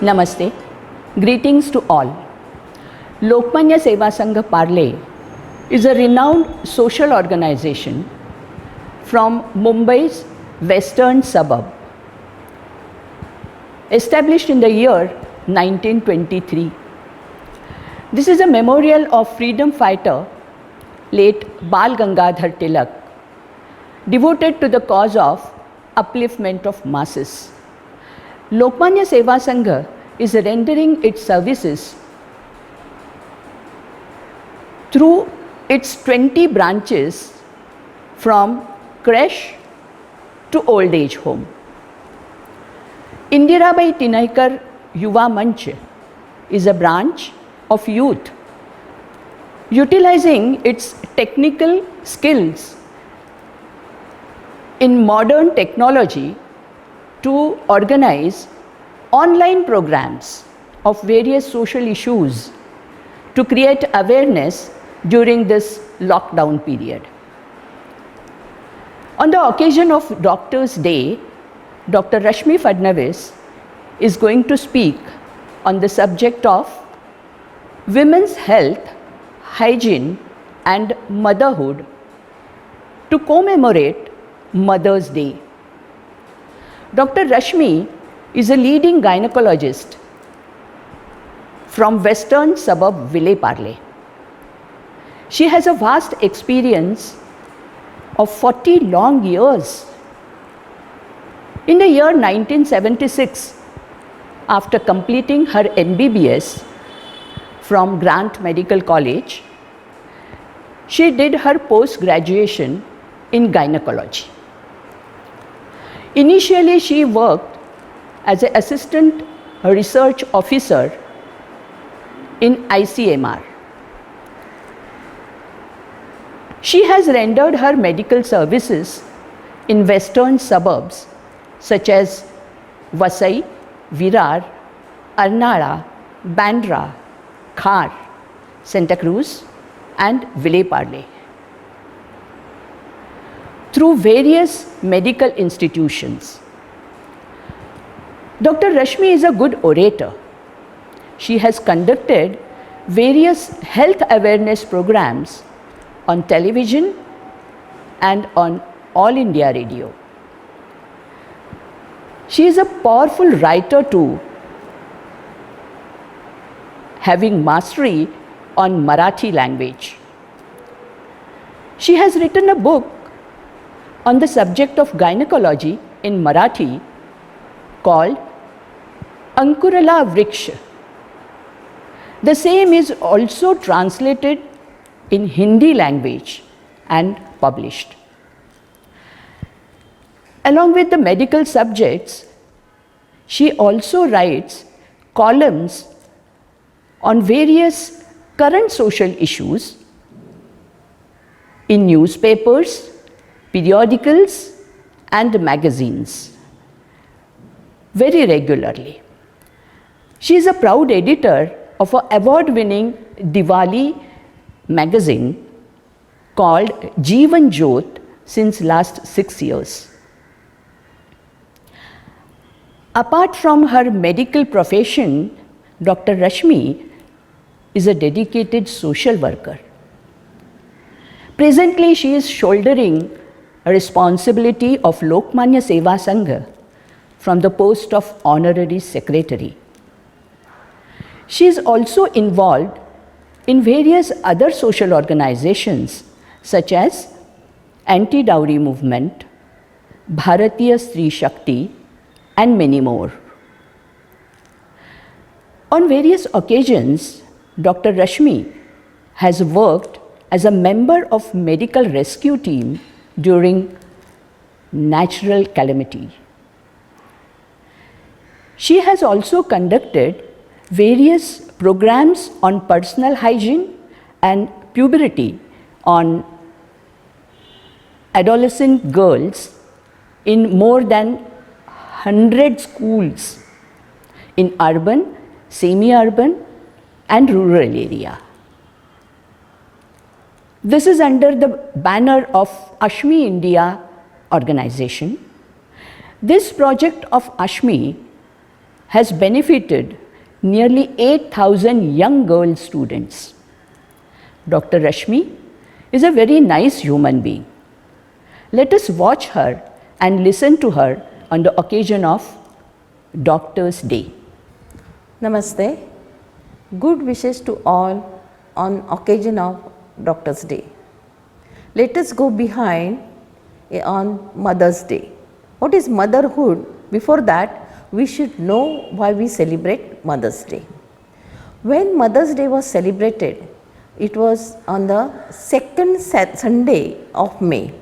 Namaste. Greetings to all. Lokmanya Seva Sangha Parle is a renowned social organization from Mumbai's western suburb. Established in the year 1923. This is a memorial of freedom fighter late Bal Gangadhar Tilak, devoted to the cause of upliftment of masses. Lokmanya Seva Sangha is rendering its services through its 20 branches from creche to old age home. Indirabai Tinaikar Yuva Manch is a branch of youth utilizing its technical skills in modern technology to organize online programs of various social issues to create awareness during this lockdown period. On the occasion of Doctors' Day, Dr. Rashmi Fadnavis is going to speak on the subject of women's health, hygiene and motherhood to commemorate Mother's Day. Dr. Rashmi is a leading gynecologist from western suburb Vile Parle. She has a vast experience of 40 long years. In the year 1976, after completing her MBBS from Grant Medical College, she did her post-graduation in gynecology. Initially, she worked as an assistant research officer in ICMR. She has rendered her medical services in western suburbs such as Vasai, Virar, Arnala, Bandra, Khar, Santa Cruz and Vile Parle through various medical institutions. Dr. Rashmi is a good orator. She has conducted various health awareness programs on television and on All India Radio. She is a powerful writer too, having mastery on Marathi language. She has written a book on the subject of gynecology in Marathi called Ankurala Vriksha. The same is also translated in Hindi language and published. Along with the medical subjects, she also writes columns on various current social issues in newspapers, periodicals and magazines very regularly. She is a proud editor of an award-winning Diwali magazine called Jeevan Jyot since last 6 years. Apart from her medical profession, Dr. Rashmi is a dedicated social worker. Presently, she is shouldering a responsibility of Lokmanya Seva Sangha from the post of Honorary Secretary. She is also involved in various other social organizations such as Anti-Dowry Movement, Bharatiya Stree Shakti and many more. On various occasions, Dr. Rashmi has worked as a member of medical rescue team during natural calamity. She has also conducted various programs on personal hygiene and puberty on adolescent girls in more than 100 schools in urban, semi-urban and rural area. This is under the banner of Ashmi India organization. This project of Ashmi has benefited nearly 8,000 young girl students. Dr. Rashmi is a very nice human being. Let us watch her and listen to her on the occasion of Doctors' Day. Namaste. Good wishes to all on occasion of Doctors' Day. Let us go behind on Mother's Day. What is motherhood? Before that, we should know why we celebrate Mother's Day. When Mother's Day was celebrated, it was on the second Sunday of May.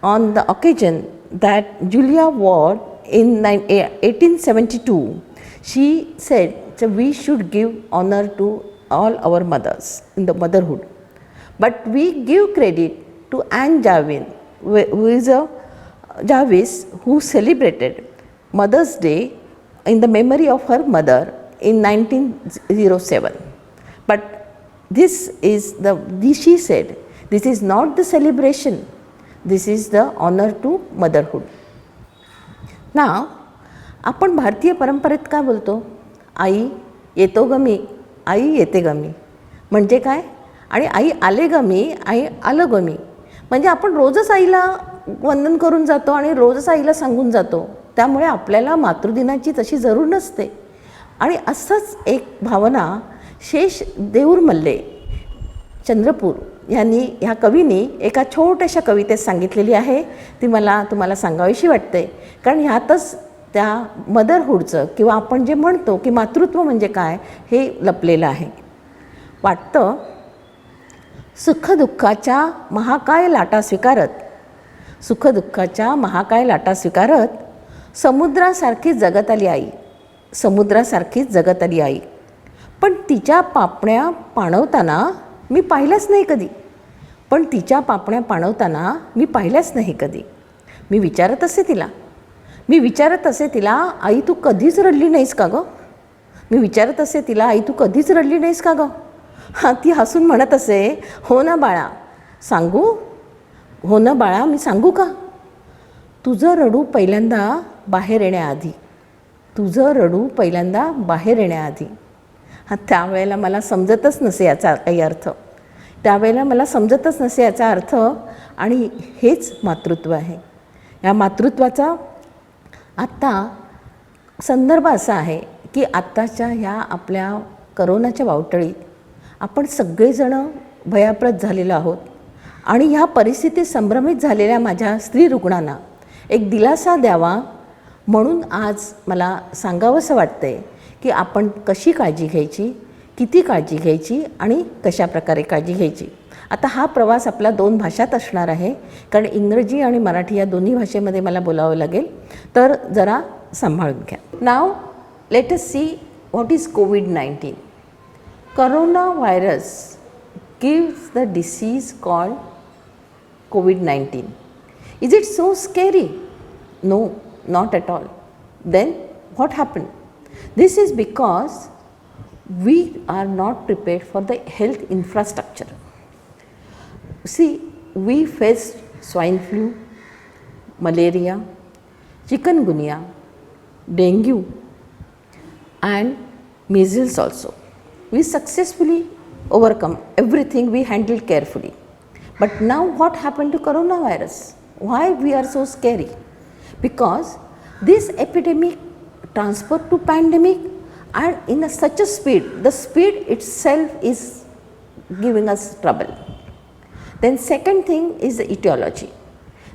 On the occasion that Julia Ward in 1872, she said that we should give honor to all our mothers in the motherhood. But we give credit to Anne Jarvis, who celebrated Mother's Day in the memory of her mother in 1907. But she said, this is not the celebration, this is the honor to motherhood. Now, आपण भारतीय परंपरेत काय बोलतो? आई येतो ग मी, आई येते ग मी. म्हणजे काय? आणि आई आले ग मी, आई आलं ग मी. म्हणजे आपण रोजच आईला वंदन करून जातो आणि रोजच आईला सांगून जातो. त्यामुळे आपल्याला मातृदिनाची तशी जरूर नसते. आणि असंच एक भावना शेष देऊरमल्ले चंद्रपूर यांनी ह्या कवींनी एका छोट्याशा कवितेत सांगितलेली आहे. ती मला तुम्हाला सांगावीशी वाटते, कारण ह्यातच त्या मदरहूडचं किंवा आपण जे म्हणतो की मातृत्व म्हणजे काय हे लपलेलं आहे. वाटतं सुखदुःखाच्या महाकाय लाटा स्वीकारत, सुखदुःखाच्या महाकाय लाटा स्वीकारत समुद्रासारखीच जगत आली आई, समुद्रासारखीच जगत आली आई. पण तिच्या पापण्या पाणवताना मी पाहिल्याच नाही कधी, पण तिच्या पापण्या पाणवताना मी पाहिल्याच नाही कधी. मी विचारत असे तिला, आई तू कधीच रडली नाहीस का गं? मी विचारत असे तिला, आई तू कधीच रडली नाहीस का गं? हां, ती हसून म्हणत असे, हो ना बाळा, सांगू? हो ना बाळा, मी सांगू का? तुझं रडू पहिल्यांदा बाहेर येण्याआधी, तुझं रडू पहिल्यांदा बाहेर येण्याआधी. हां, त्यावेळेला मला समजतच नसे याचा काही अर्थ, त्यावेळेला मला समजतच नसे याचा अर्थ. आणि हेच मातृत्व आहे. या मातृत्वाचा आत्ता संदर्भ असा आहे की आत्ताच्या ह्या आपल्या करोनाच्या वावटळीत आपण सगळेजणं भयाप्रत झालेलो आहोत. आणि ह्या परिस्थितीत संभ्रमित झालेल्या माझ्या स्त्री रुग्णांना एक दिलासा द्यावा म्हणून आज मला सांगावंसं वाटतंय की आपण कशी काळजी घ्यायची, किती काळजी घ्यायची आणि कशा प्रकारे काळजी घ्यायची. आता हा प्रवास आपला 2 भाषात असणार आहे, कारण इंग्रजी आणि मराठी या दोन्ही भाषेमध्ये मला बोलावं लागेल, तर जरा सांभाळून घ्या. Now let us see what is COVID-19. Corona virus gives the disease called COVID-19. Is it so scary? No, not at all. Then what happened? This is because we are not prepared for the health infrastructure. See, we faced swine flu, malaria, chikungunya, dengue and measles also. We successfully overcome everything, we handled carefully. But now what happened to coronavirus? Why we are so scary? Because this epidemic transferred to pandemic and in such a speed, the speed itself is giving us trouble. Then second thing is the etiology.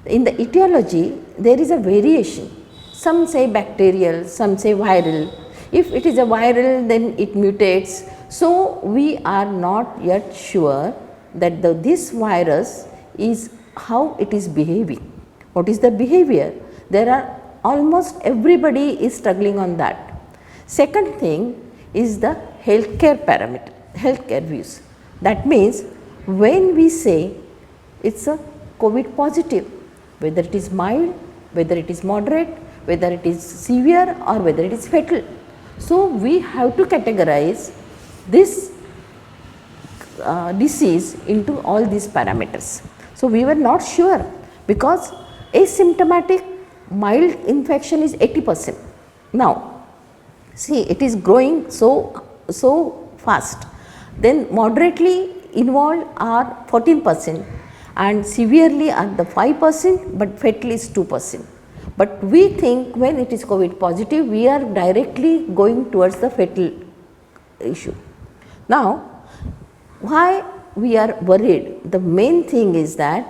In the etiology there is a variation. Some say bacterial, some say viral. If it is a viral, then it mutates. So we are not yet sure that this virus is how it is behaving. What is the behavior? There are almost everybody is struggling on that. Second thing is the healthcare parameter, healthcare views. That means when we say it's a COVID positive, whether it is mild, whether it is moderate, whether it is severe or whether it is fatal. So we have to categorize this disease into all these parameters. So we were not sure, because asymptomatic mild infection is 80%. Now see, it is growing so fast. Then moderately involved are 14% and severely are the 5%, but fatal is 2%. But we think when it is COVID positive, we are directly going towards the fatal issue. Now why we are worried? The main thing is that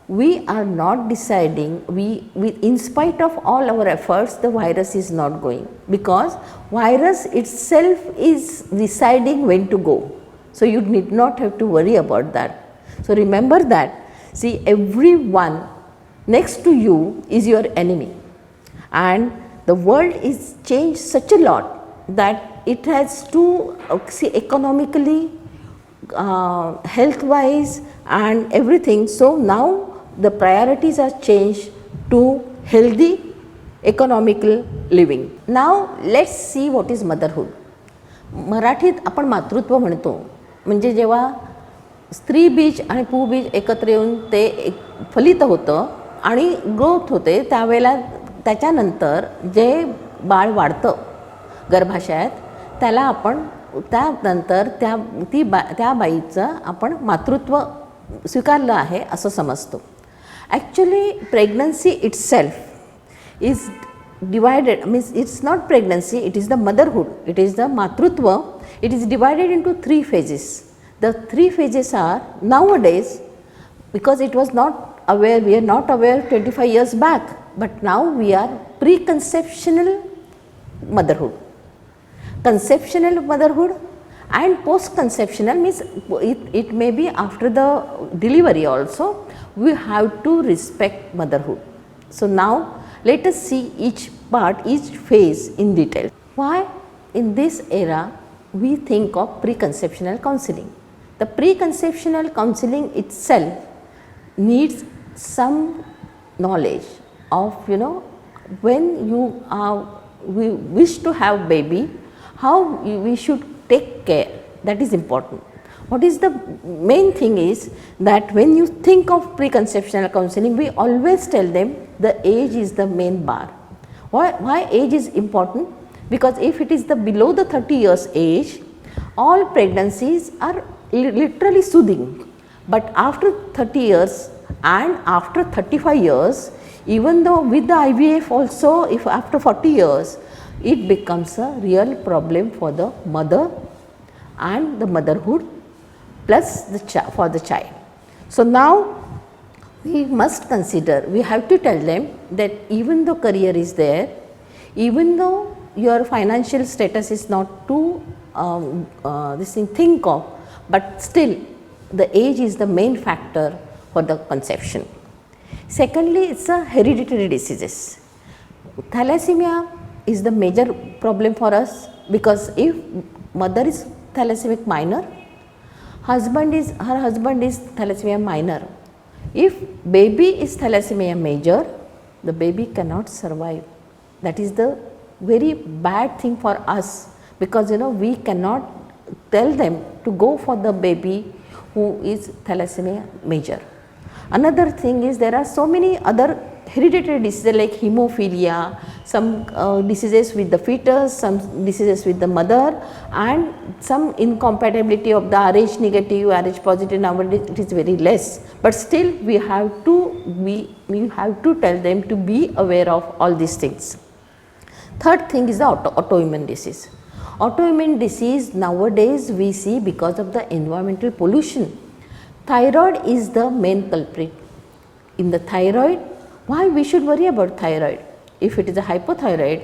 we are not deciding, we in spite of all our efforts, the virus is not going, because virus itself is deciding when to go. So you need not have to worry about that. So remember that, see, everyone next to you is your enemy, and the world is changed such a lot that it has to see economically, health wise and everything. So now the priorities are changed to healthy economical living. Now let's see what is motherhood. मराठीत आपण मातृत्व म्हणतो, म्हणजे जेव्हा स्त्री बीज आणि पुबीज एकत्र येऊन ते एक फलित होतं आणि ग्रोथ होते, त्यावेळेला त्याच्यानंतर जे बाळ वाढतं गर्भाशयात, त्याला आपण त्यानंतर त्या बाईचं आपण मातृत्व स्वीकारलं आहे असं समजतो. Actually pregnancy itself is divided, means it's not pregnancy, it is the motherhood, it is the matrutva. It is divided into 3 phases. The 3 phases are nowadays, because it was not aware, we are not aware 25 years back, but now we are preconceptional motherhood, conceptional motherhood and post conceptional, means it may be after the delivery also. We have to respect motherhood. So now let us see each part, each phase in detail. Why in this era we think of preconceptional counseling? The preconceptional counseling itself needs some knowledge of, when we wish to have baby, how we should take care. That is important. What is the main thing is that when you think of preconceptional counseling, we always tell them the age is the main bar. Why age is important? Because if it is the below the 30 years age, all pregnancies are literally soothing. But after 30 years and after 35 years, even though with the IVF also, if after 40 years, it becomes a real problem for the mother and the motherhood plus for the child. So now we must consider, we have to tell them that even though career is there, even though your financial status is not too this thing think of, but still the age is the main factor for the conception. Secondly, it's a hereditary diseases. Thalassemia is the major problem for us, because if mother is thalassemic minor, her husband is thalassemia minor. If baby is thalassemia major, the baby cannot survive. That is the very bad thing for us, because we cannot tell them to go for the baby who is thalassemia major. Another thing is there are so many other hereditary diseases like hemophilia, some diseases with the fetus, some diseases with the mother, and some incompatibility of the Rh negative, Rh positive. Nowadays it is very less, but still we have to tell them to be aware of all these things. Third thing is the autoimmune disease. Autoimmune disease nowadays we see because of the environmental pollution. Thyroid is the main culprit. In the thyroid, why we should worry about thyroid? If it is a hypothyroid,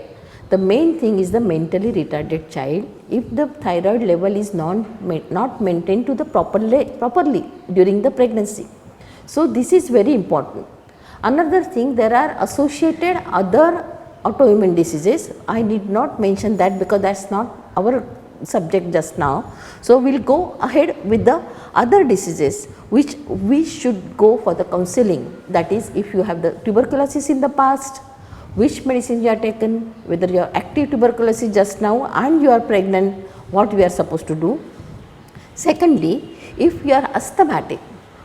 the main thing is the mentally retarded child. If the thyroid level is not maintained to the properly during the pregnancy. So this is very important. Another thing, there are associated other autoimmune diseases. I need not mention that because that's not our subject just now. So we will go ahead with the other diseases which we should go for the counseling. That is, if you have the tuberculosis in the past, which medicine you are taken, whether you are active tuberculosis just now and you are pregnant, what we are supposed to do. Secondly, if you are asthmatic,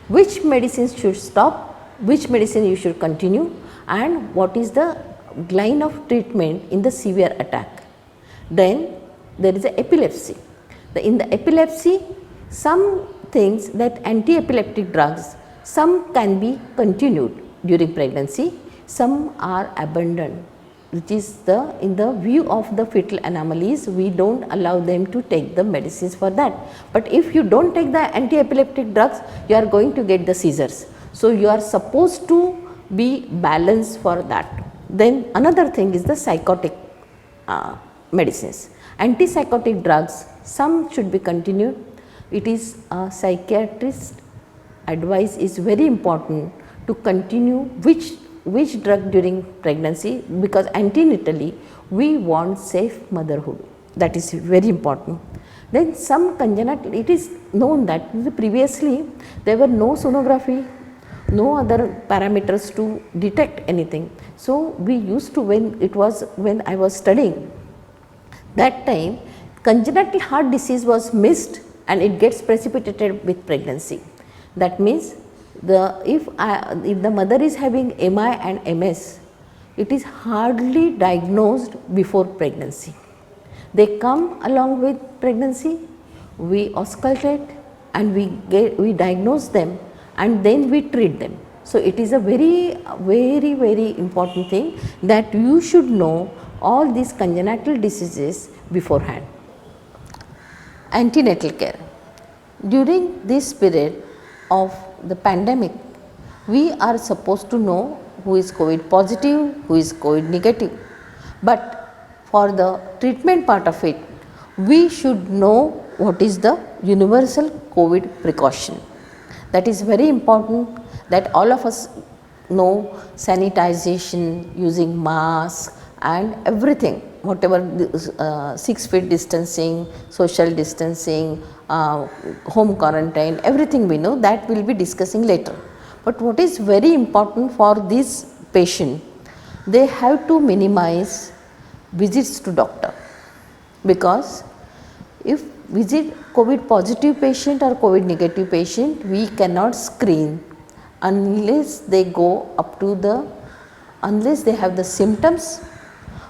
which medicines should stop, which medicine you should continue, and what is the line of treatment in the severe attack. Then there is a epilepsy. In the epilepsy, some things that anti-epileptic drugs, some can be continued during pregnancy, some are abandoned, which is in the view of the fetal anomalies, we do not allow them to take the medicines for that. But if you do not take the anti-epileptic drugs, you are going to get the seizures. So, you are supposed to be balanced for that. Then another thing is the psychotic medicines. Antipsychotic drugs, some should be continued. It is a psychiatrist advice is very important to continue which drug during pregnancy, because antenatally we want safe motherhood, that is very important. Then some congenital, it is known that previously there were no sonography, no other parameters to detect anything. So, we used to, when I was studying, that time congenital heart disease was missed and it gets precipitated with pregnancy. That means if the mother is having MI and MS, it is hardly diagnosed before pregnancy. They come along with pregnancy, we auscultate and we diagnose them and then we treat them. So, it is a very important thing that you should know all these congenital diseases beforehand. Antenatal care. During this period of the pandemic, we are supposed to know who is COVID positive, who is COVID negative, but for the treatment part of it, we should know what is the universal COVID precaution. That is very important that all of us know sanitization, using masks and everything, whatever 6 feet distancing, social distancing, home quarantine, everything we know, that we will be discussing later. But what is very important for this patient, they have to minimize visits to doctor, because if visit COVID positive patient or COVID negative patient, we cannot screen unless they go up to unless they have the symptoms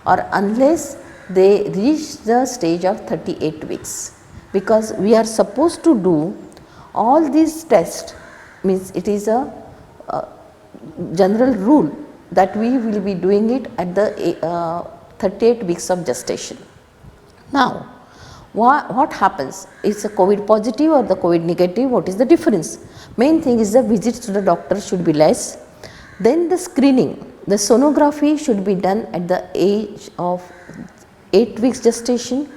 or unless they reach the stage of 38 weeks, because we are supposed to do all these tests, means it is a general rule that we will be doing it at the 38 weeks of gestation. Now, what happens? Is a COVID positive or the COVID negative? What is the difference? Main thing is the visits to the doctor should be less. Then the screening, the sonography should be done at the age of 8 weeks gestation,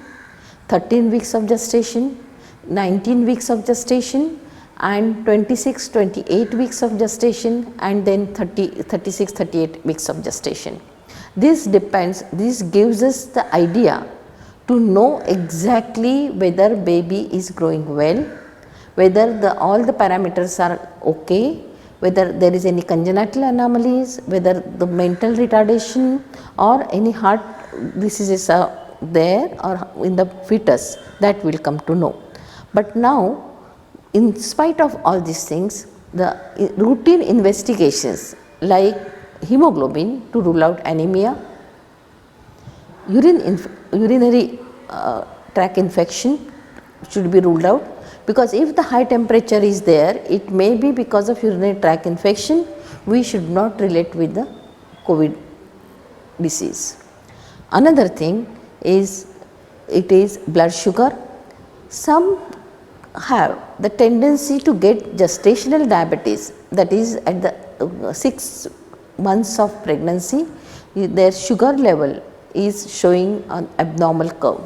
13 weeks of gestation, 19 weeks of gestation and 26, 28 weeks of gestation and then 36, 38 weeks of gestation. This gives us the idea to know exactly whether baby is growing well, whether all the parameters are okay, whether there is any congenital anomalies, whether the mental retardation or any heart diseases are there or in the fetus, that will come to know. But now, in spite of all these things, the routine investigations like hemoglobin to rule out anemia, urinary tract infection should be ruled out, because if the high temperature is there, it may be because of urinary tract infection. We should not relate with the COVID disease. Another thing is, it is blood sugar. Some have the tendency to get gestational diabetes, that is at the 6 months of pregnancy, their sugar level is showing an abnormal curve.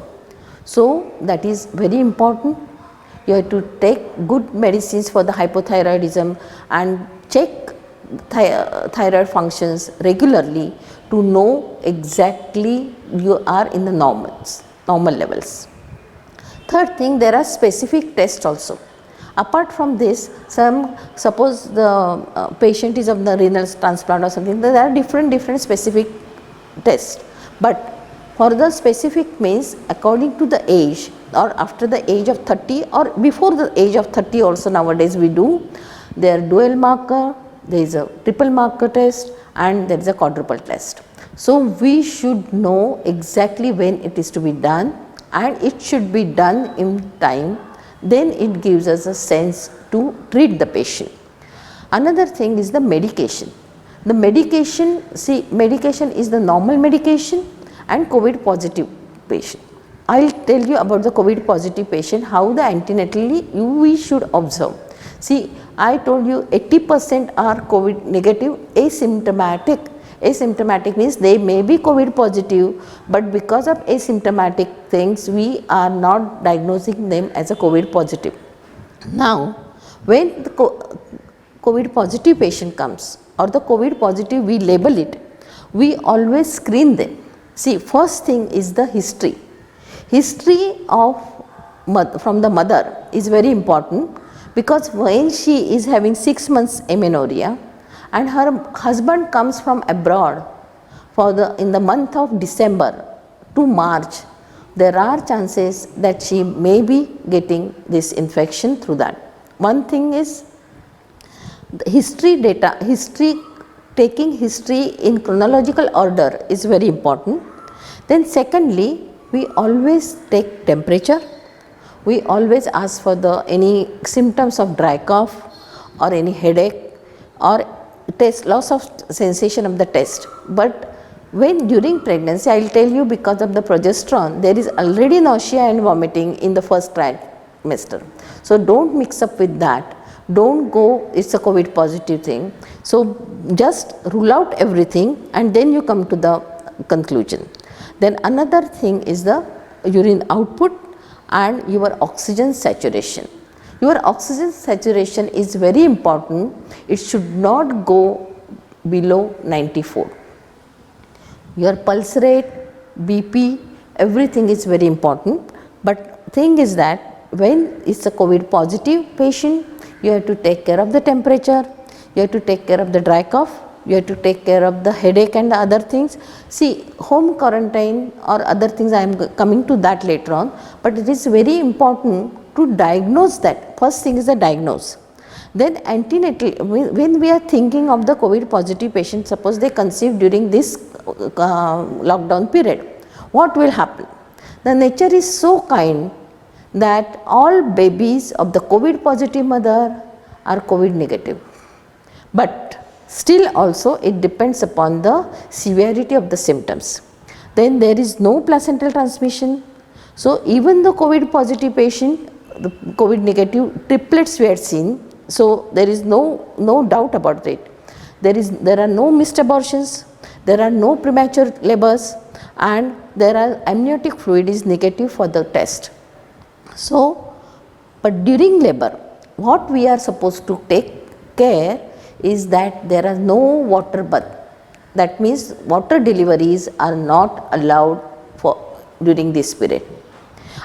So, that is very important. You have to take good medicines for the hypothyroidism and check thyroid functions regularly to know exactly you are in the normal levels. Third thing, there are specific tests also. Apart from this, suppose the patient is of the renal transplant or something, there are different specific tests. But For the specific means according to the age or after the age of 30 or before the age of 30 also nowadays we do. There are dual marker, there is a triple marker test and there is a quadruple test. So we should know exactly when it is to be done and it should be done in time, then it gives us a sense to treat the patient. Another thing is the medication. The medication, see, medication is the normal medication and COVID positive patient. I will tell you about the COVID positive patient, how the antenatally we should observe. See, I told you 80% are COVID negative asymptomatic. Asymptomatic means they may be COVID positive, but because of asymptomatic things we are not diagnosing them as a COVID positive. Now, when the COVID positive patient comes or the COVID positive we label it, we always screen them. See, first thing is the history. History of from the mother is very important, because when she is having 6 months amenorrhea and her husband comes from abroad for in the month of December to March, there are chances that she may be getting this infection through that. One thing is the history data, taking history in chronological order is very important. Then secondly, we always take temperature. We always ask for any symptoms of dry cough or any headache or test loss of sensation of the test. But when during pregnancy, I will tell you, because of the progesterone there is already nausea and vomiting in the first trimester. So don't mix up with that. Don't go, it's a COVID positive thing. So just rule out everything and then you come to the conclusion. Then another thing is the urine output and your oxygen saturation. Your oxygen saturation is very important. It should not go below 94. Your pulse rate, BP, everything is very important. But thing is that when it's a COVID positive patient, you have to take care of the temperature, you have to take care of the dry cough, you have to take care of the headache and the other things. See, home quarantine or other things, I am coming to that later on, but it is very important to diagnose that. First thing is the diagnose. Then antenatal, when we are thinking of the COVID positive patient, suppose they conceive during this lockdown period, what will happen? The nature is so kind that all babies of the COVID positive mother are COVID negative. But still also it depends upon the severity of the symptoms. Then there is no placental transmission. So even the COVID positive patient, the COVID negative triplets we had seen. So there is no doubt about it. There are no missed abortions, there are no premature labors, and there are amniotic fluid is negative for the test. So, but during labor, what we are supposed to take care is that there are no water bath. That means water deliveries are not allowed for during this period.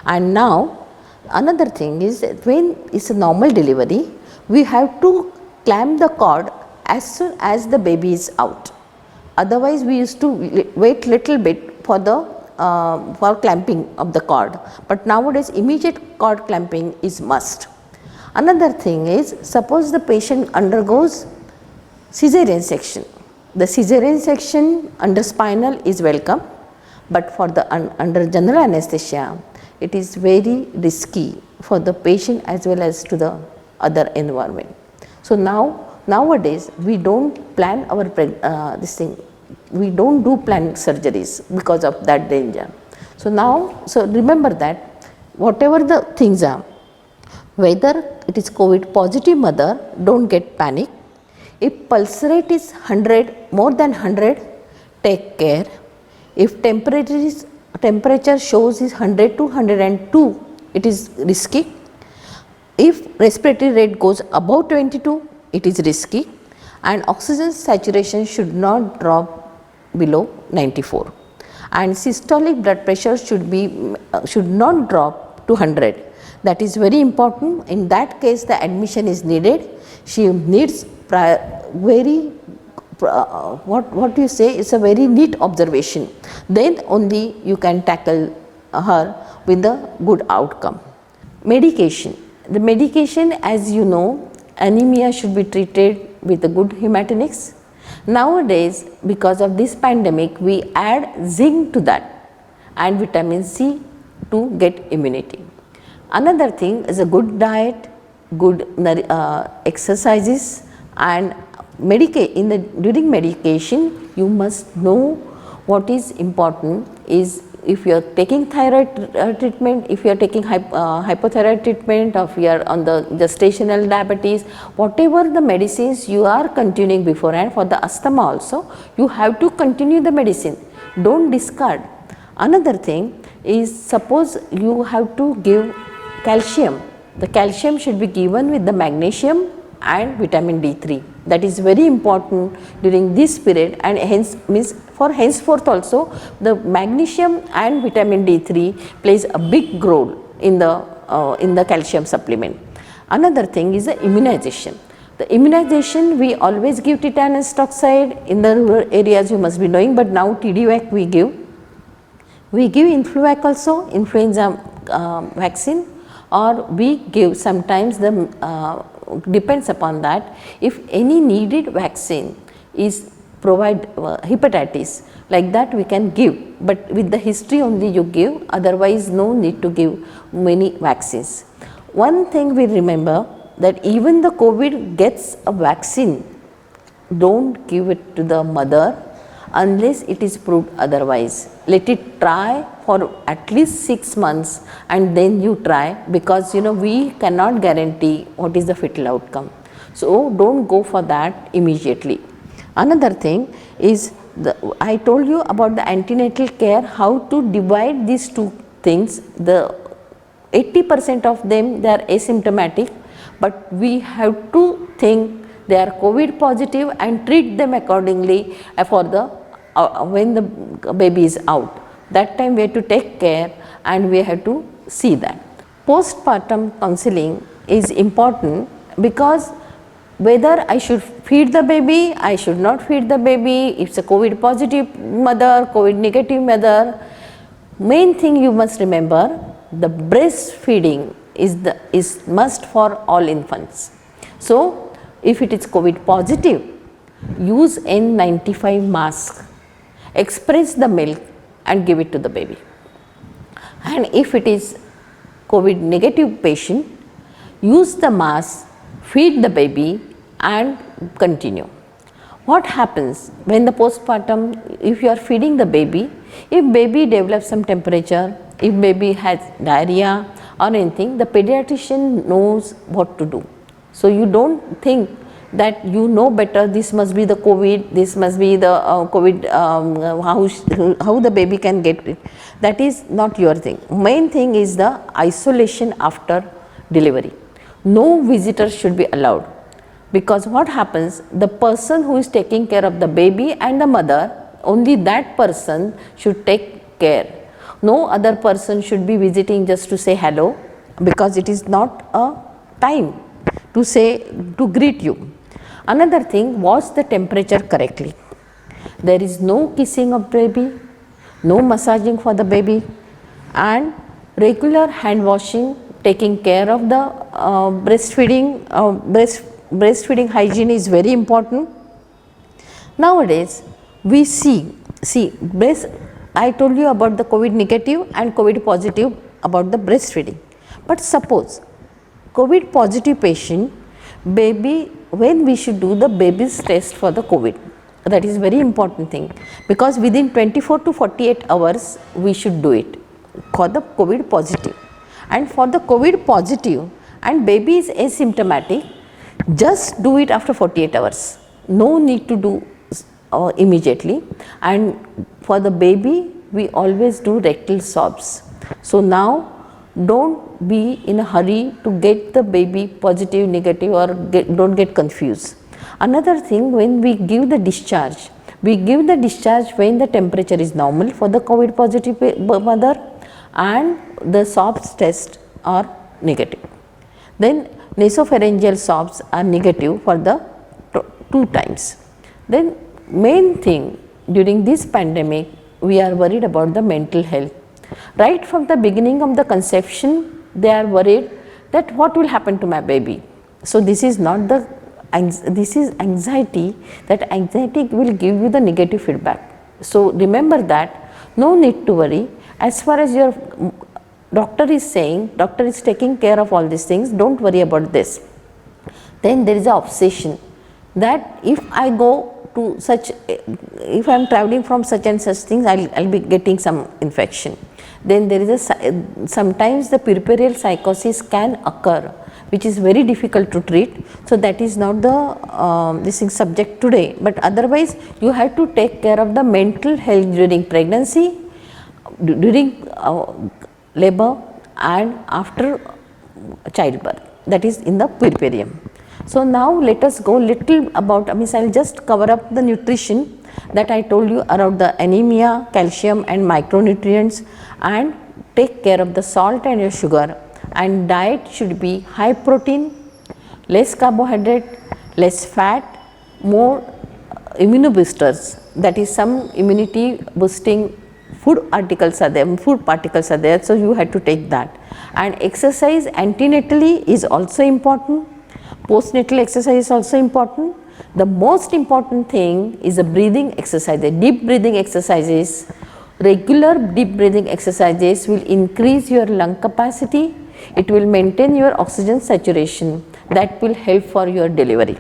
And now another thing is that when it's a normal delivery, we have to clamp the cord as soon as the baby is out. Otherwise we used to wait little bit for the for clamping of the cord, but nowadays immediate cord clamping is must. Another thing is, suppose the patient undergoes cesarean section. The cesarean section under spinal is welcome, but for the under general anesthesia it is very risky for the patient as well as to the other environment. So nowadays we don't plan our we don't do planned surgeries because of that danger. So remember that whatever the things are, whether it is COVID positive mother, don't get panic. If pulse rate is 100, more than 100, take care. If temperature shows is 100 to 102, it is risky. If respiratory rate goes above 22, it is risky, and oxygen saturation should not drop below 94, and systolic blood pressure should not drop to 100. That is very important. In that case the admission is needed. She needs very what you say is a very neat observation. Then only you can tackle her with a good outcome. Medication. The medication, as you know, anemia should be treated with a good hematinics. Nowadays, because of this pandemic, we add zinc to that and vitamin C to get immunity. Another thing is a good diet, good exercises, and during medication you must know what is important is if you are taking thyroid treatment, if you are taking hypothyroid treatment, or if you are on the gestational diabetes, whatever the medicines you are continuing beforehand, for the asthma also you have to continue the medicine, don't discard. Another thing is, suppose you have to give calcium, the calcium should be given with the magnesium and vitamin D3. That is very important during this period, and hence means for henceforth also the magnesium and vitamin D3 plays a big role in the calcium supplement. Another thing is the immunization. The immunization, we always give tetanus toxoid in the rural areas, you must be knowing, but now TDVAC we give. We give Influvac also, influenza vaccine, or we give sometimes the depends upon that, if any needed vaccine is provide hepatitis, like that we can give, but with the history only you give, otherwise no need to give many vaccines. One thing we remember, that even the COVID gets a vaccine, don't give it to the mother unless it is proved otherwise. Let it try for at least 6 months and then you try, because we cannot guarantee what is the fetal outcome. So don't go for that immediately. Another thing is, I told you about the antenatal care, how to divide these two things. The 80% of them, they are asymptomatic, but we have to think they are COVID positive and treat them accordingly for the when the baby is out. That time we have to take care and we have to see that. Postpartum counseling is important, because whether I should feed the baby, I should not feed the baby, if it's a COVID positive mother, COVID negative mother, main thing you must remember, the breastfeeding is must for all infants. So if it is COVID positive, use N95 mask, express the milk and give it to the baby. And if it is COVID negative patient, use the mask, feed the baby and continue. What happens when the postpartum, if you are feeding the baby, if baby develops some temperature, if baby has diarrhea or anything, the pediatrician knows what to do. So you don't think that you know better, this must be the COVID, this must be the COVID, how the baby can get it. That is not your thing. Main thing is the isolation after delivery. No visitors should be allowed, because what happens, the person who is taking care of the baby and the mother, only that person should take care. No other person should be visiting just to say hello, because it is not a time to greet you. Another thing, wash the temperature correctly. There is no kissing of baby, no massaging for the baby, and regular hand washing, taking care of the breastfeeding. Breastfeeding hygiene is very important. Nowadays we see I told you about the COVID negative and COVID positive about the breastfeeding, but suppose COVID positive patient, baby, when we should do the baby's test for the COVID, that is very important thing, because within 24 to 48 hours we should do it for the COVID positive. And for the COVID positive and baby is asymptomatic, just do it after 48 hours, no need to do immediately. And for the baby we always do rectal swabs. So now don't be in a hurry to get the baby positive, negative, or don't get confused. Another thing, when we give the discharge when the temperature is normal for the COVID positive mother and the swabs test are negative. Then nasopharyngeal swabs are negative for the 2 times. Then main thing during this pandemic, we are worried about the mental health. Right from the beginning of the conception, they are worried that what will happen to my baby. So this is not the, this is anxiety, that anxiety will give you the negative feedback. So remember that, no need to worry. As far as your doctor is saying, doctor is taking care of all these things, don't worry about this. Then there is a obsession that if I go to such, if I am traveling from such and such things, I'll be getting some infection. Then there is a, sometimes the puerperal psychosis can occur, which is very difficult to treat. So that is not the this is subject today, but otherwise you have to take care of the mental health during pregnancy, during labor and after childbirth, that is in the puerperium. So now let us go little about, I will just cover up the nutrition that I told you around the anemia, calcium and micronutrients, and take care of the salt and your sugar. And diet should be high protein, less carbohydrate, less fat, more immunoboosters, that is some immunity boosting food articles are there, food particles are there, so you have to take that. And exercise antenatally is also important, postnatal exercise is also important. The most important thing is the breathing exercises, deep breathing exercises. Regular deep breathing exercises will increase your lung capacity, it will maintain your oxygen saturation, that will help for your delivery.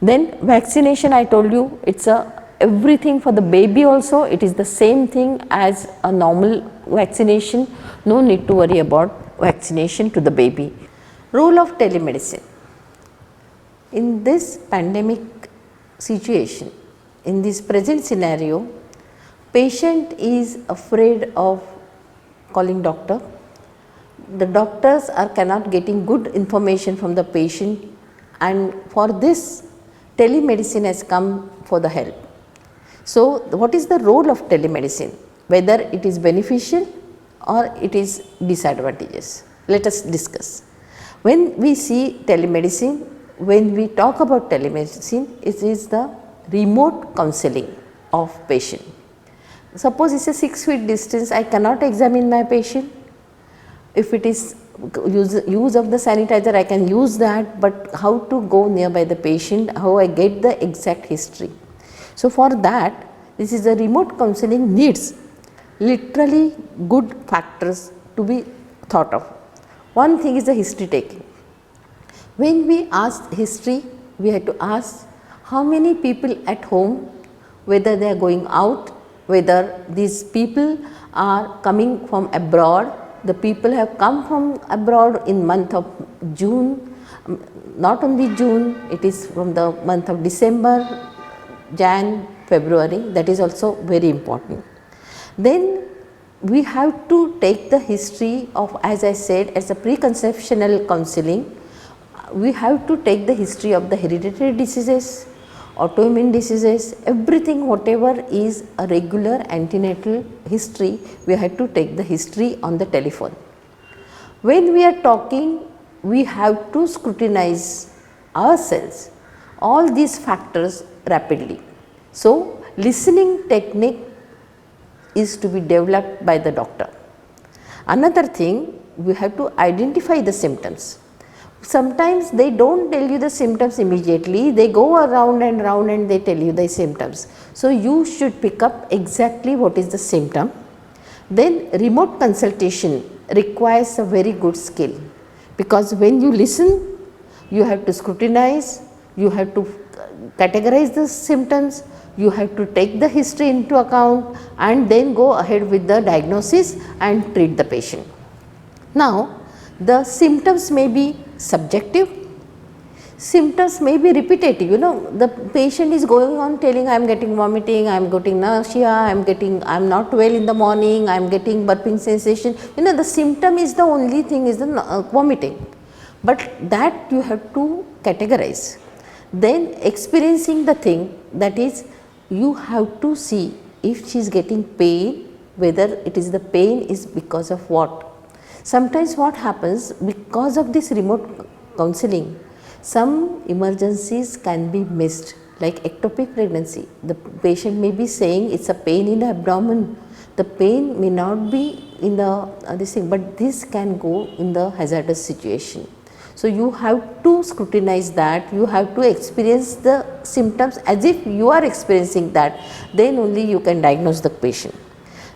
Then vaccination, I told you, it's a everything for the baby also, it is the same thing as a normal vaccination, no need to worry about vaccination to the baby. Role of telemedicine. In this pandemic situation, in this present scenario, patient is afraid of calling doctor. The doctors are cannot getting good information from the patient, and for this telemedicine has come for the help. So what is the role of telemedicine? Whether it is beneficial or it is disadvantageous? Let us discuss. When we see telemedicine, when we talk about telemedicine, it is the remote counseling of patient. Suppose it's a 6 feet distance, I cannot examine my patient. If it is use of the sanitizer, I can use that, but how to go nearby the patient, how I get the exact history. So for that, this is a remote counseling needs literally good factors to be thought of. One thing is the history taking. When we ask history, we have to ask how many people at home, whether they are going out, whether these people are coming from abroad. The people have come from abroad in month of June, not only June, it is from the month of December, Jan, February, that is also very important. Then we have to take the history of, as I said, as a preconceptional counseling, we have to take the history of the hereditary diseases, autoimmune diseases, everything whatever is a regular antenatal history, we have to take the history on the telephone. When we are talking, we have to scrutinize ourselves, all these factors rapidly. So listening technique is to be developed by the doctor. Another thing, we have to identify the symptoms. Sometimes they don't tell you the symptoms immediately, they go around and round and they tell you the symptoms. So you should pick up exactly what is the symptom. Then remote consultation requires a very good skill, because when you listen, you have to scrutinize, you have to categorize the symptoms, you have to take the history into account and then go ahead with the diagnosis and treat the patient. Now, the symptoms may be subjective, symptoms may be repetitive. The patient is going on telling, I am getting vomiting, I am getting nausea, I am not well in the morning, I am getting burping sensation. The symptom is the only thing is the vomiting, but that you have to categorize. Then experiencing the thing, that is, you have to see if she is getting pain, whether it is the pain is because of what. Sometimes what happens, because of this remote counseling, some emergencies can be missed, like ectopic pregnancy, the patient may be saying it's a pain in the abdomen. The pain may not be in the this thing, but this can go in the hazardous situation. So you have to scrutinize that, you have to experience the symptoms as if you are experiencing that, then only you can diagnose the patient.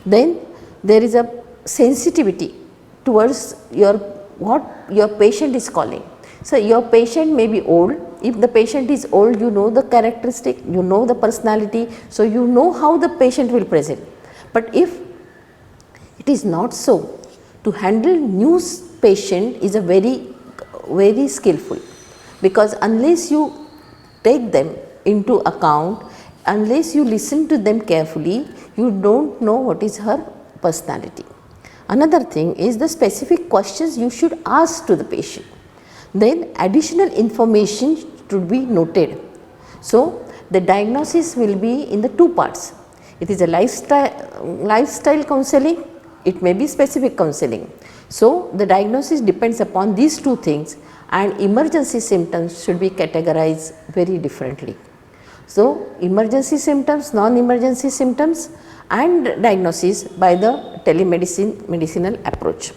Then there is a sensitivity towards what your patient is calling. So your patient may be old. If the patient is old, you know the characteristic, you know the personality, so you know how the patient will present. But if it is not so, to handle new patient is a very skillful, because unless you take them into account, unless you listen to them carefully, you don't know what is her personality. Another thing is the specific questions you should ask to the patient. Then additional information should be noted. So the diagnosis will be in the two parts. It is a lifestyle counseling, it may be specific counseling. So the diagnosis depends upon these two things, and emergency symptoms should be categorized very differently. So emergency symptoms, non-emergency symptoms, and diagnosis by the medicinal approach.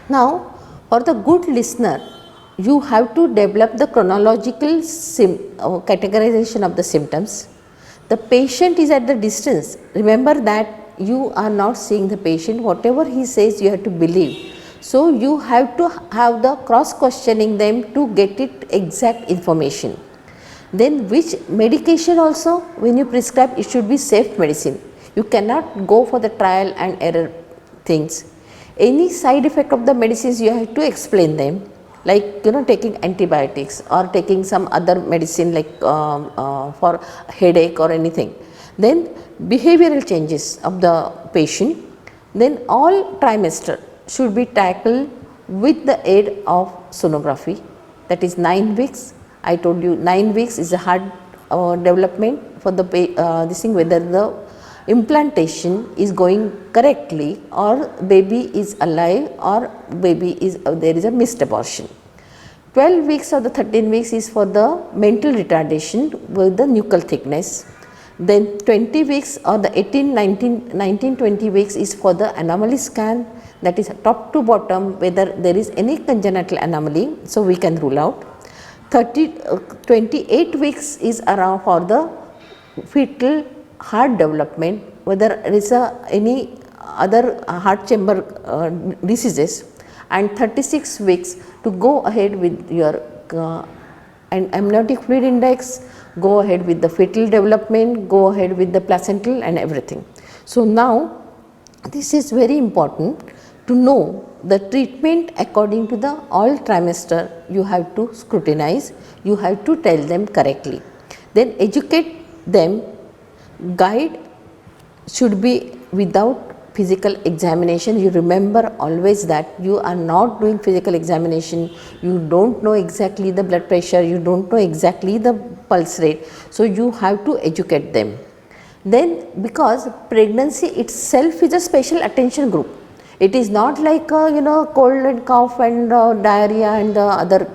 Now for the good listener, you have to develop the chronological categorization of the symptoms. The patient is at the distance. Remember that you are not seeing the patient, whatever he says you have to believe. So you have to have the cross questioning them to get it exact information. Then which medication also, when you prescribe, it should be safe medicine. You cannot go for the trial and error things. Any side effect of the medicines you have to explain them, like taking antibiotics or taking some other medicine like for headache or anything. Then behavioral changes of the patient. Then all trimester should be tackled with the aid of sonography, that is 9 weeks. I told you 9 weeks is a hard development for the this thing, whether the implantation is going correctly or baby is alive or baby is there is a missed abortion. 12 weeks or the 13 weeks is for the mental retardation with the nuchal thickness. Then 20 weeks or the 19, 20 weeks is for the anomaly scan, that is top to bottom whether there is any congenital anomaly, so we can rule out. 28 weeks is around for the fetal heart development, whether there is any other heart chamber diseases, and 36 weeks to go ahead with your amniotic fluid index, go ahead with the fetal development, go ahead with the placental and everything. So now this is very important to know the treatment according to the all trimester. You have to scrutinize, you have to tell them correctly, then educate them. Guide should be without physical examination. You remember always that you are not doing physical examination, you don't know exactly the blood pressure, you don't know exactly the pulse rate, so you have to educate them. Then because pregnancy itself is a special attention group, it is not like cold and cough and diarrhea and other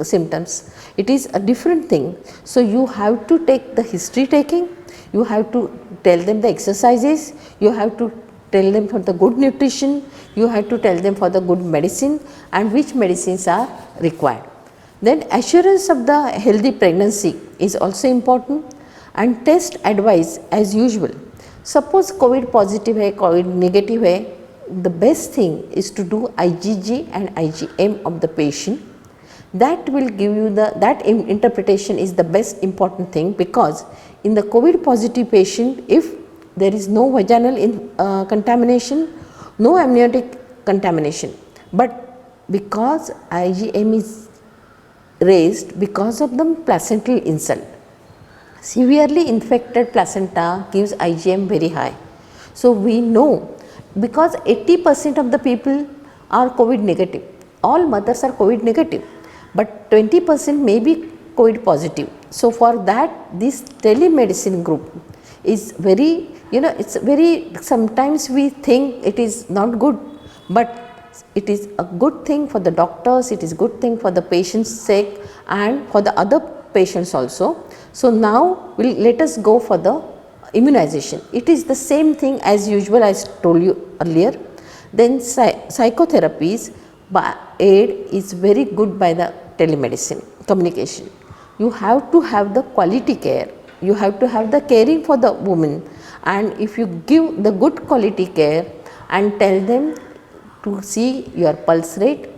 symptoms, it is a different thing. So you have to take the history taking, you have to tell them the exercises, you have to tell them for the good nutrition, you have to tell them for the good medicine and which medicines are required. Then assurance of the healthy pregnancy is also important, and test advice as usual. Suppose COVID positive hai, COVID negative hai, the best thing is to do IgG and IgM of the patient. That will give you that interpretation is the best important thing, because in the COVID positive patient, if there is no vaginal contamination, no amniotic contamination, but because IgM is raised because of the placental insult, severely infected placenta gives IgM very high. So we know, because 80% of the people are COVID negative, all mothers are COVID negative, but 20% may be COVID positive. So for that, this telemedicine group is very, it's very, sometimes we think it is not good, but it is a good thing for the doctors, it is good thing for the patient's sake and for the other patients also. So now let us go for the immunization. It is the same thing as usual, I told you earlier. Then psychotherapies by aid is very good by the telemedicine communication. You have to have the quality care, you have to have the caring for the woman, and if you give the good quality care and tell them to see your pulse rate,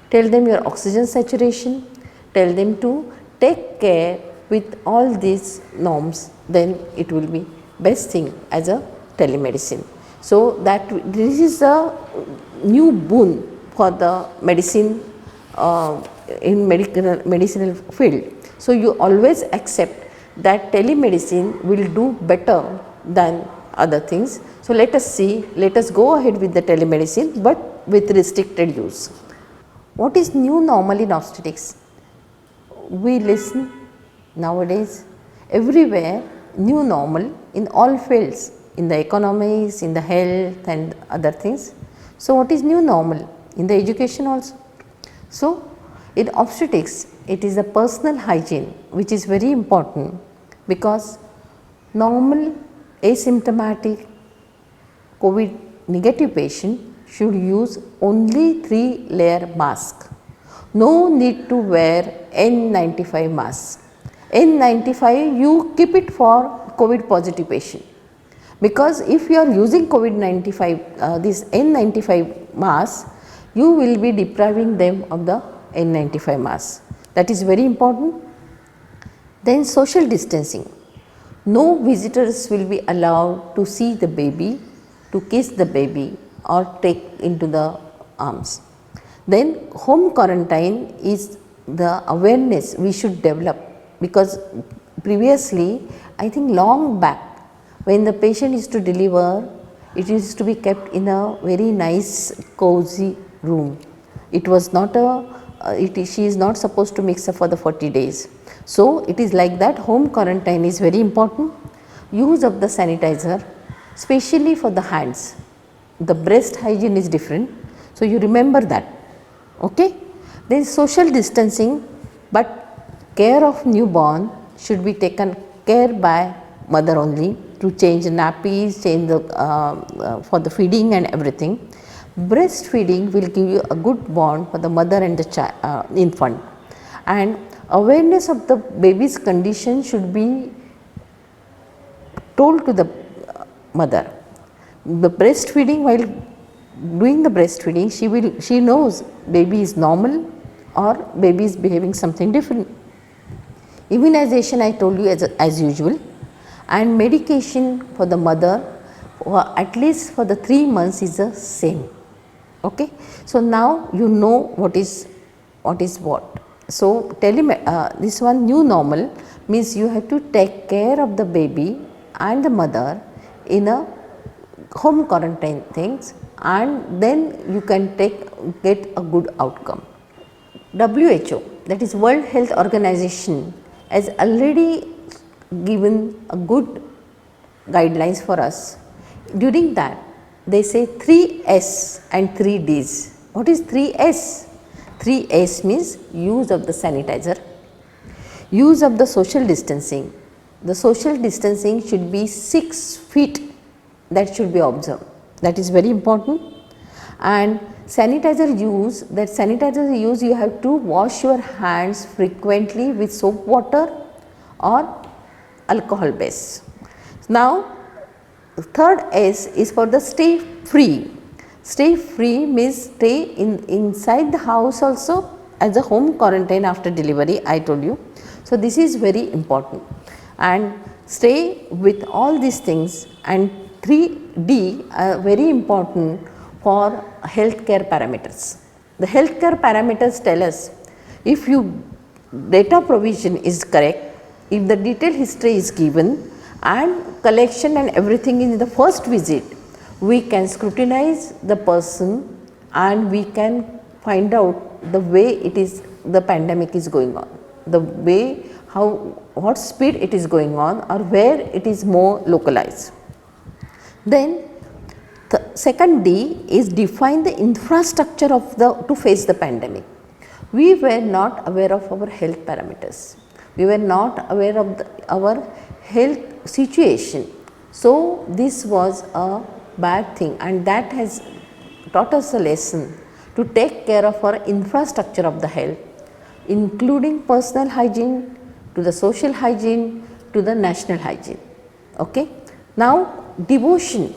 tell them your oxygen saturation, tell them to take care with all these norms, then it will be best thing as a telemedicine. So that this is a new boon for the medicine in medicinal field. So you always accept that telemedicine will do better than other things. So let us go ahead with the telemedicine, but with restricted use. What is new normal in obstetrics? We listen nowadays everywhere new normal in all fields, in the economics, in the health and other things. So what is new normal? In the education also. So in obstetrics, it is the personal hygiene which is very important, because normal asymptomatic COVID negative patient should use only 3-layer mask. No need to wear N95 mask. N95 you keep it for COVID positive patient, because if you are using COVID-95 this N95 mask, you will be depriving them of the N95 mask. That is very important. Then social distancing. No visitors will be allowed to see the baby, to kiss the baby or take into the arms. Then home quarantine is the awareness we should develop, because previously, I think long back, when the patient is to deliver, it used to be kept in a very nice cozy room. It was not she is not supposed to mix up for the 40 days. So it is like that. Home quarantine is very important. Use of the sanitizer, especially for the hands. The breast hygiene is different, so you remember that. Okay. Then social distancing, but care of newborn should be taken care by mother only, to change nappies, change the for the feeding and everything. Breastfeeding will give you a good bond for the mother and the infant, and awareness of the baby's condition should be told to the mother. The breastfeeding, while doing the breastfeeding, she knows baby is normal or baby is behaving something different. Immunization I told you as usual, and medication for the mother at least for the 3 months is the same. Okay. So now you know what is what. So this one new normal means you have to take care of the baby and the mother in a home quarantine things, and then you can get a good outcome. WHO, that is World Health Organization, has already given a good guidelines for us. During that they say 3S and 3Ds. What is 3S? 3S means use of the sanitizer, use of the social distancing. The social distancing should be 6 feet, that should be observed. That is very important. And sanitizer use, you have to wash your hands frequently with soap water or alcohol base. Now third S is for the stay free. Stay free means stay inside the house also as a home quarantine after delivery, I told you. So this is very important, and stay with all these things. And 3D are very important for healthcare parameters. The healthcare parameters tell us if your data provision is correct, if the detailed history is given and collection and everything in the first visit, we can scrutinize the person and we can find out the way the pandemic is going on, the way what speed it is going on, or where it is more localized. Then the second D is define the infrastructure to face the pandemic. We were not aware of our health parameters. We were not aware of our health situation. So this was a bad thing, and that has taught us a lesson to take care of our infrastructure of the health, including personal hygiene to the social hygiene to the national hygiene. Okay? Now devotion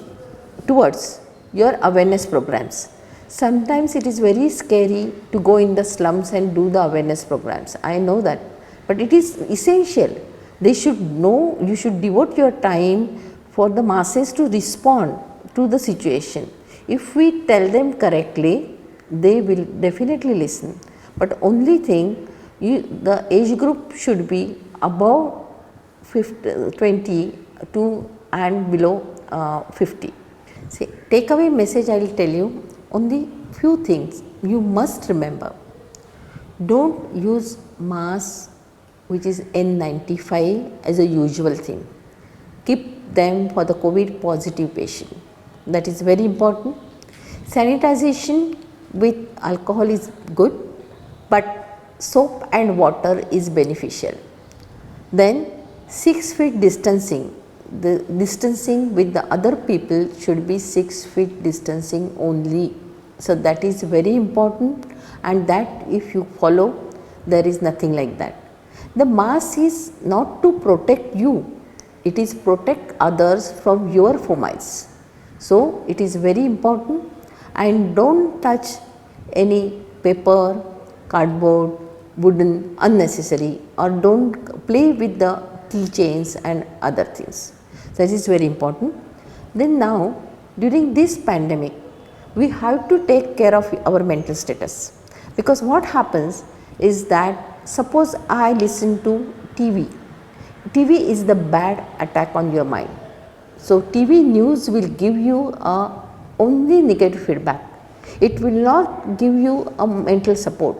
towards your awareness programs. Sometimes it is very scary to go in the slums and do the awareness programs. I know that, but it is essential. They should know, you should devote your time for the masses to respond to the situation. If we tell them correctly, they will definitely listen. But only thing, the age group should be above 20 to and below 50. See, takeaway message I will tell you, only few things you must remember. Don't use mask which is N95 as a usual thing. Keep them for the COVID positive patient. That is very important. Sanitization with alcohol is good, but soap and water is beneficial. Then 6 feet distancing. The distancing with the other people should be 6 feet distancing only. So that is very important, and that if you follow, there is nothing like that. The mask is not to protect you, it is protect others from your fomites. So it is very important, and don't touch any paper, cardboard, wooden unnecessary, or don't play with the keychains and other things. That is very important. Then now during this pandemic, we have to take care of our mental status, because what happens is that suppose I listen to TV. TV is the bad attack on your mind. So TV news will give you only negative feedback. It will not give you a mental support.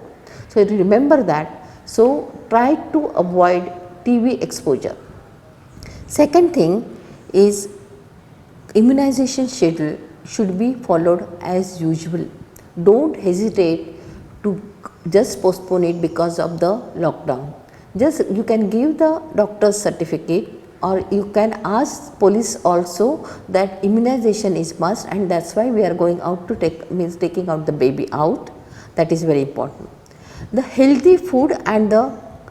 So remember that. So try to avoid TV exposure. Second thing is immunization schedule should be followed as usual. Don't hesitate to just postpone it because of the lockdown. Just you can give the doctor's certificate, or you can ask police also that immunization is must, and that's why we are going out to taking out the baby out. That is very important. The healthy food and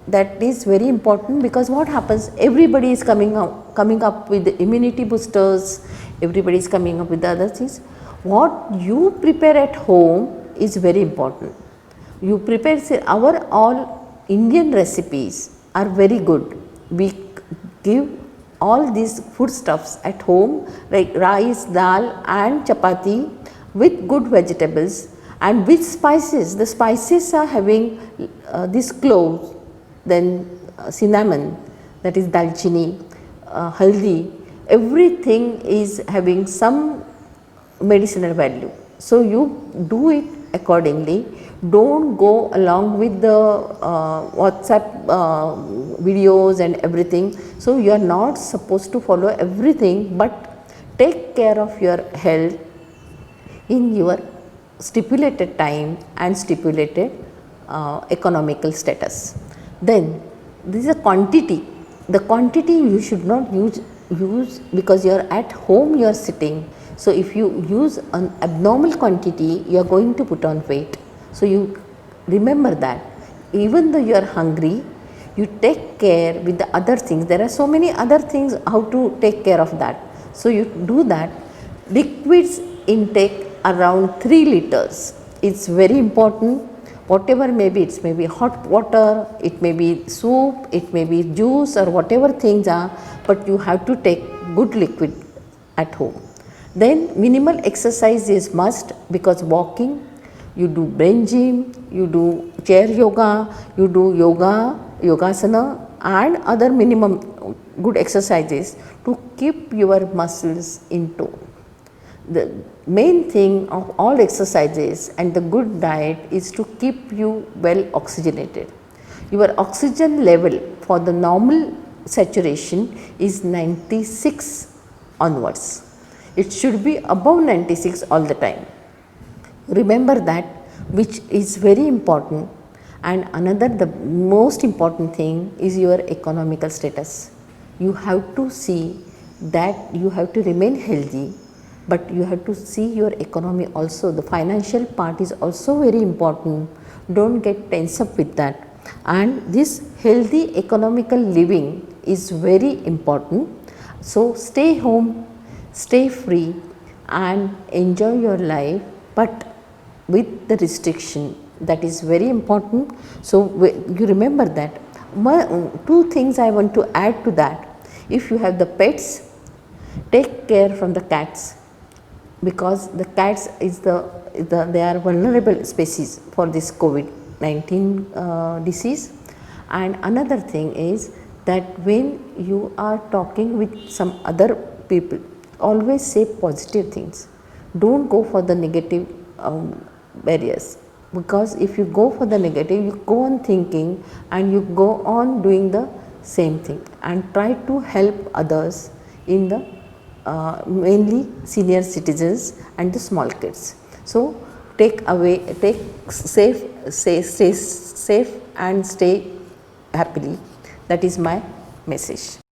that is very important, because what happens, everybody is coming up with the immunity boosters, everybody is coming up with the other things. What you prepare at home is very important. You prepare, say, our all Indian recipes are very good. We give all these foodstuffs at home like rice, dal and chapati with good vegetables and with spices. The spices are having this cloves, then cinnamon, that is dalchini, haldi, everything is having some medicinal value. So you do it accordingly. Don't go along with the WhatsApp videos and everything. So you are not supposed to follow everything, but take care of your health in your stipulated time and stipulated economical status. Then this is a quantity. The quantity you should not use because you are at home, you are sitting. So if you use an abnormal quantity, you are going to put on weight. So you remember that even though you are hungry, you take care with the other things. There are so many other things how to take care of that. So you do that. Liquids intake around 3 liters. It's very important. Whatever may be, it may be hot water, it may be soup, it may be juice or whatever things are, but you have to take good liquid at home. Then minimal exercise is must, because walking, you do brain gym, you do chair yoga, you do yoga, yogasana and other minimum good exercises to keep your muscles in tone. The main thing of all exercises and the good diet is to keep you well oxygenated. Your oxygen level for the normal saturation is 96 onwards. It should be above 96 all the time. Remember that, which is very important. And another, the most important thing is your economical status. You have to see that you have to remain healthy, but you have to see your economy also. The financial part is also very important. Don't get tense up with that. And this healthy economical living is very important. So stay home, stay free, and enjoy your life, but with the restriction. That is very important. So you remember that. Two things I want to add to that. If you have the pets, take care from the cats, because the cats is they are vulnerable species for this COVID-19 disease. And another thing is that when you are talking with some other people, always say positive things. Don't go for the negative barriers, because if you go for the negative, you go on thinking and you go on doing the same thing. And try to help others in the mainly senior citizens and the small kids. So take safe, stay safe and stay happily. That is my message.